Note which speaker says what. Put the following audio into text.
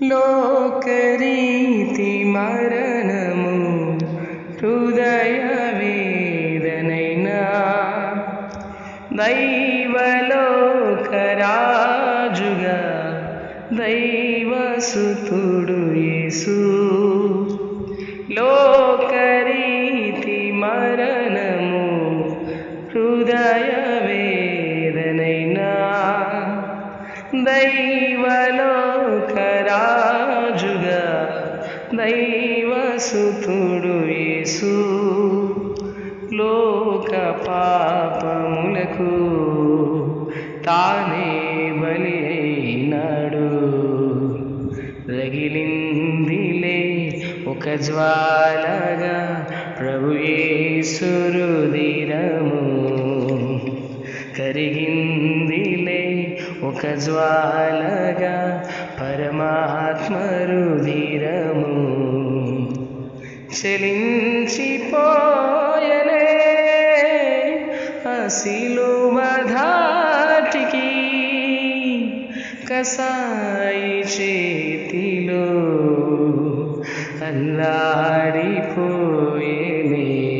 Speaker 1: లోకరీతి మరణము హృదయ వేదనైనా దైవలోకరాజుగా దైవసుతుడు యేసు. లోకరీతి మరణము హృదయ వేదనైనా దైవలోకరాజుగా దైవసుతుడు యేసు. లోక పాపములకు తానే బలి అయినాడు. రగిలిందిలే ఒక జ్వాలగా ప్రభు యేసు రుధిరము. కరిగిందిలే ఒక జ్వాలగా పరమాత్మ రుధిరము. చెలించిపోయనే ఆ శిలువ ధాటికి కసాయి చేతిలో అల్లాడిపోయేనే.